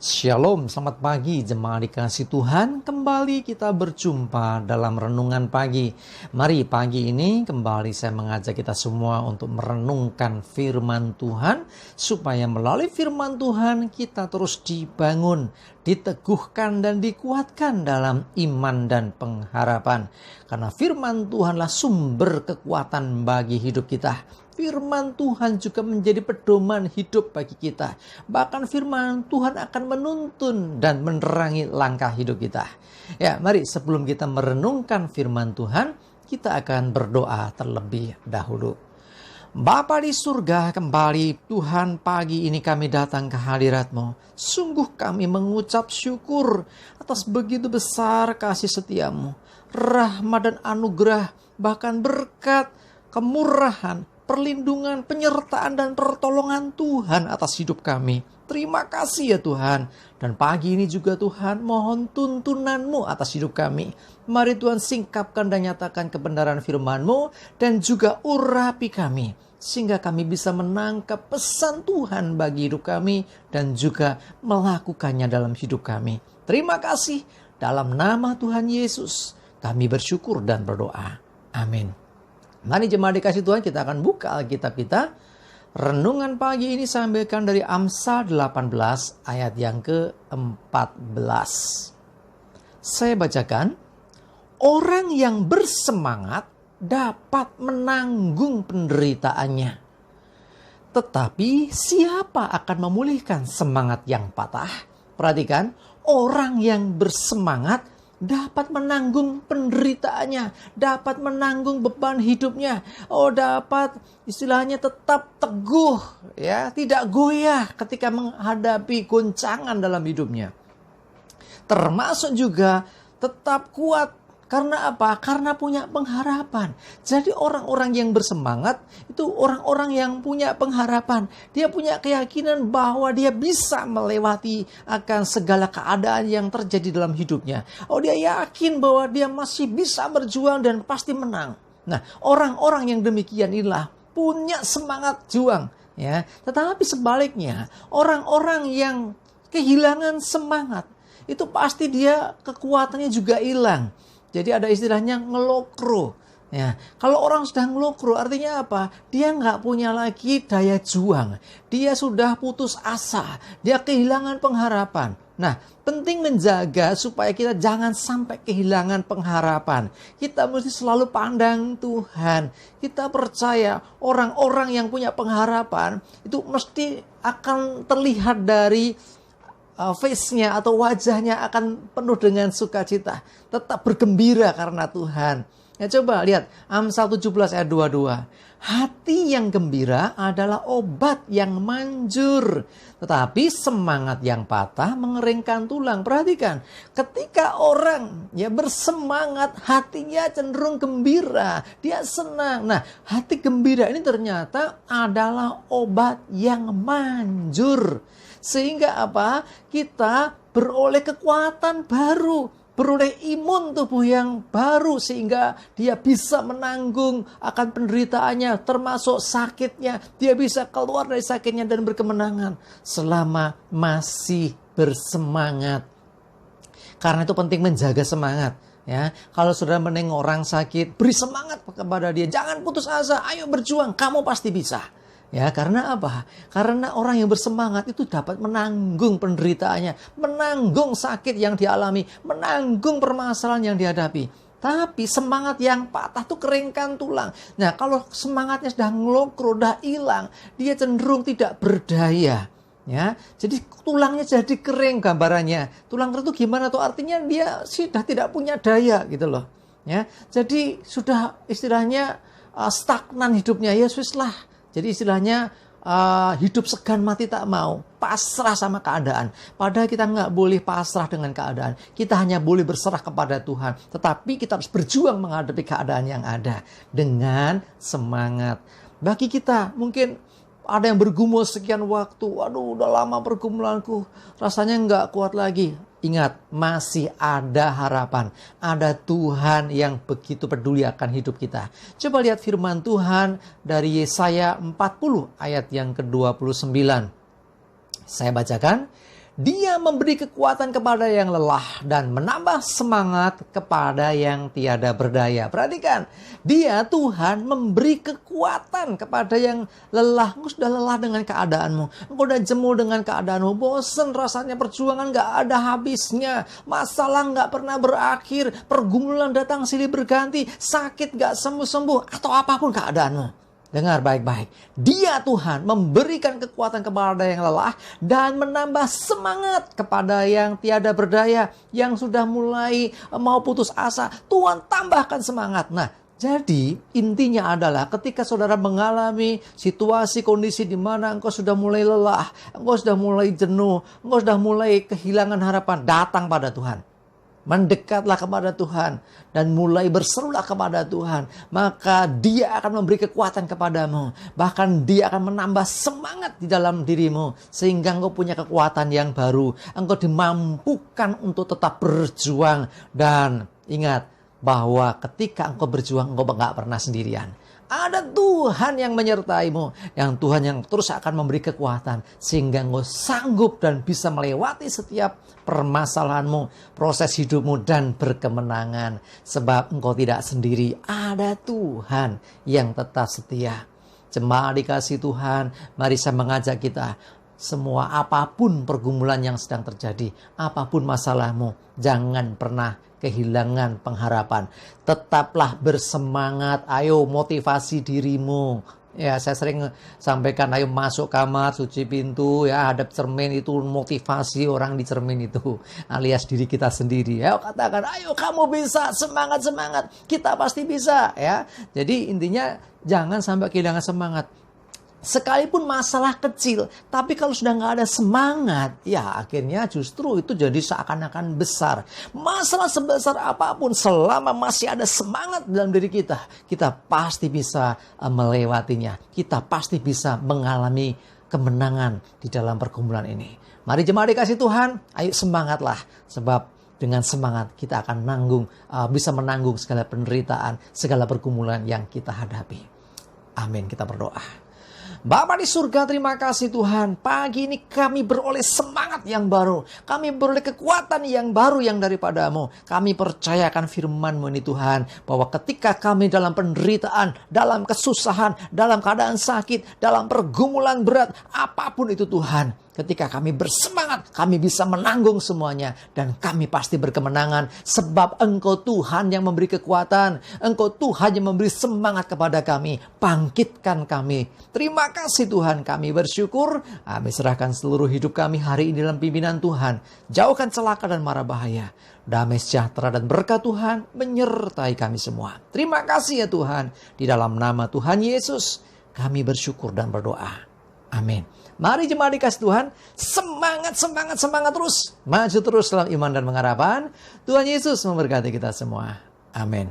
Shalom, selamat pagi jemaat dikasih Tuhan. Kembali kita berjumpa dalam renungan pagi. Mari pagi ini kembali saya mengajak kita semua untuk merenungkan firman Tuhan, supaya melalui firman Tuhan kita terus dibangun, diteguhkan dan dikuatkan dalam iman dan pengharapan. Karena firman Tuhanlah sumber kekuatan bagi hidup kita. Firman Tuhan juga menjadi pedoman hidup bagi kita. Bahkan firman Tuhan akan menuntun dan menerangi langkah hidup kita. Ya, mari sebelum kita merenungkan firman Tuhan, kita akan berdoa terlebih dahulu. Bapa di surga, kembali Tuhan pagi ini kami datang ke hadirat-Mu. Sungguh kami mengucap syukur atas begitu besar kasih setiamu, rahmat dan anugerah, bahkan berkat, kemurahan, perlindungan, penyertaan dan pertolongan Tuhan atas hidup kami. Terima kasih ya Tuhan. Dan pagi ini juga Tuhan, mohon tuntunan-Mu atas hidup kami. Mari Tuhan singkapkan dan nyatakan kebenaran firman-Mu dan juga urapi kami, sehingga kami bisa menangkap pesan Tuhan bagi hidup kami dan juga melakukannya dalam hidup kami. Terima kasih. Dalam nama Tuhan Yesus kami bersyukur dan berdoa. Amin. Mari jemaat dikasih Tuhan, kita akan buka Alkitab kita. Renungan pagi ini saya ambilkan dari Amsal 18 ayat yang ke-14. Saya bacakan. Orang yang bersemangat dapat menanggung penderitaannya. Tetapi siapa akan memulihkan semangat yang patah? Perhatikan, orang yang bersemangat dapat menanggung penderitaannya, dapat menanggung beban hidupnya. Dapat istilahnya tetap teguh, ya, tidak goyah ketika menghadapi goncangan dalam hidupnya. Termasuk juga tetap kuat. Karena apa? Karena punya pengharapan. Jadi orang-orang yang bersemangat itu orang-orang yang punya pengharapan. Dia punya keyakinan bahwa dia bisa melewati akan segala keadaan yang terjadi dalam hidupnya. Dia yakin bahwa dia masih bisa berjuang dan pasti menang. Nah, orang-orang yang demikian inilah punya semangat juang, ya. Tetapi sebaliknya, orang-orang yang kehilangan semangat itu pasti dia kekuatannya juga hilang. Jadi ada istilahnya ngelokro. Ya, kalau orang sudah ngelokro artinya apa? Dia nggak punya lagi daya juang. Dia sudah putus asa. Dia kehilangan pengharapan. Nah, penting menjaga supaya kita jangan sampai kehilangan pengharapan. Kita mesti selalu pandang Tuhan. Kita percaya orang-orang yang punya pengharapan itu mesti akan terlihat dari face-nya atau wajahnya akan penuh dengan sukacita. Tetap bergembira karena Tuhan. Ya, coba lihat Amsal 17 ayat 22. Hati yang gembira adalah obat yang manjur, tetapi semangat yang patah mengeringkan tulang. Perhatikan, ketika orang bersemangat, hatinya cenderung gembira, dia senang. Nah, hati gembira ini ternyata adalah obat yang manjur. Sehingga apa? Kita beroleh kekuatan baru, beroleh imun tubuh yang baru, sehingga dia bisa menanggung akan penderitaannya, termasuk sakitnya. Dia bisa keluar dari sakitnya dan berkemenangan selama masih bersemangat. Karena itu penting menjaga semangat. Ya, kalau sudah menengok orang sakit, beri semangat kepada dia. Jangan putus asa, ayo berjuang, kamu pasti bisa. Ya, karena apa? Karena orang yang bersemangat itu dapat menanggung penderitaannya, menanggung sakit yang dialami, menanggung permasalahan yang dihadapi. Tapi semangat yang patah itu keringkan tulang. Nah, kalau semangatnya sudah ngelokro, sudah hilang, dia cenderung tidak berdaya. Ya, jadi tulangnya jadi kering gambarannya. Tulang kering itu gimana tuh? Artinya dia sudah tidak punya daya gitu loh. Ya, jadi sudah istilahnya stagnan hidupnya. Ya wis lah. Jadi istilahnya hidup segan mati tak mau, pasrah sama keadaan. Padahal kita nggak boleh pasrah dengan keadaan. Kita hanya boleh berserah kepada Tuhan. Tetapi kita harus berjuang menghadapi keadaan yang ada dengan semangat. Bagi kita mungkin ada yang bergumul sekian waktu. Aduh, udah lama pergumulanku, rasanya nggak kuat lagi. Ingat, masih ada harapan. Ada Tuhan yang begitu peduli akan hidup kita. Coba lihat firman Tuhan dari Yesaya 40 ayat yang ke-29. Saya bacakan. Dia memberi kekuatan kepada yang lelah dan menambah semangat kepada yang tiada berdaya. Perhatikan, dia Tuhan memberi kekuatan kepada yang lelah. Engkau sudah lelah dengan keadaanmu. Engkau sudah jemu dengan keadaanmu. Bosan rasanya, perjuangan gak ada habisnya. Masalah gak pernah berakhir. Pergumulan datang silih berganti. Sakit gak sembuh-sembuh. Atau apapun keadaanmu. Dengar baik-baik. Dia Tuhan memberikan kekuatan kepada yang lelah dan menambah semangat kepada yang tiada berdaya, yang sudah mulai mau putus asa. Tuhan tambahkan semangat. Nah, jadi intinya adalah ketika saudara mengalami situasi kondisi di mana engkau sudah mulai lelah, engkau sudah mulai jenuh, engkau sudah mulai kehilangan harapan, datang pada Tuhan. Mendekatlah kepada Tuhan dan mulai berserulah kepada Tuhan. Maka Dia akan memberi kekuatan kepadamu. Bahkan Dia akan menambah semangat di dalam dirimu. Sehingga engkau punya kekuatan yang baru. Engkau dimampukan untuk tetap berjuang. Dan ingat bahwa ketika engkau berjuang, engkau gak pernah sendirian. Ada Tuhan yang menyertaimu. Yang Tuhan yang terus akan memberi kekuatan. Sehingga engkau sanggup dan bisa melewati setiap permasalahanmu, proses hidupmu, dan berkemenangan. Sebab engkau tidak sendiri. Ada Tuhan yang tetap setia. Jemaat dikasih Tuhan, mari saya mengajak kita. Semua apapun pergumulan yang sedang terjadi, apapun masalahmu, jangan pernah kehilangan pengharapan. Tetaplah bersemangat, ayo motivasi dirimu. Ya, saya sering sampaikan, ayo masuk kamar, cuci pintu, ya, hadap cermin, itu motivasi orang di cermin itu, alias diri kita sendiri. Ayo katakan, ayo kamu bisa, semangat, kita pasti bisa, ya. Jadi intinya jangan sampai kehilangan semangat. Sekalipun masalah kecil, tapi kalau sudah nggak ada semangat, ya akhirnya justru itu jadi seakan-akan besar. Masalah sebesar apapun, selama masih ada semangat dalam diri kita, kita pasti bisa melewatinya. Kita pasti bisa mengalami kemenangan di dalam pergumulan ini. Mari jemaat dikasih Tuhan, ayo semangatlah. Sebab dengan semangat kita akan bisa menanggung segala penderitaan, segala pergumulan yang kita hadapi. Amin, kita berdoa. Bapa di surga, terima kasih Tuhan. Pagi ini kami beroleh semangat yang baru. Kami beroleh kekuatan yang baru yang daripadamu. Kami percayakan firman-Mu ini Tuhan. Bahwa ketika kami dalam penderitaan, dalam kesusahan, dalam keadaan sakit, dalam pergumulan berat, apapun itu Tuhan. Ketika kami bersemangat, kami bisa menanggung semuanya. Dan kami pasti berkemenangan. Sebab Engkau Tuhan yang memberi kekuatan. Engkau Tuhan yang memberi semangat kepada kami. Bangkitkan kami. Terima kasih Tuhan, kami bersyukur. Kami serahkan seluruh hidup kami hari ini dalam pimpinan Tuhan. Jauhkan celaka dan mara bahaya. Damai sejahtera dan berkat Tuhan menyertai kami semua. Terima kasih ya Tuhan. Di dalam nama Tuhan Yesus, kami bersyukur dan berdoa. Amin. Mari jemaat dikasih Tuhan, semangat terus. Maju terus dalam iman dan pengharapan. Tuhan Yesus memberkati kita semua. Amin.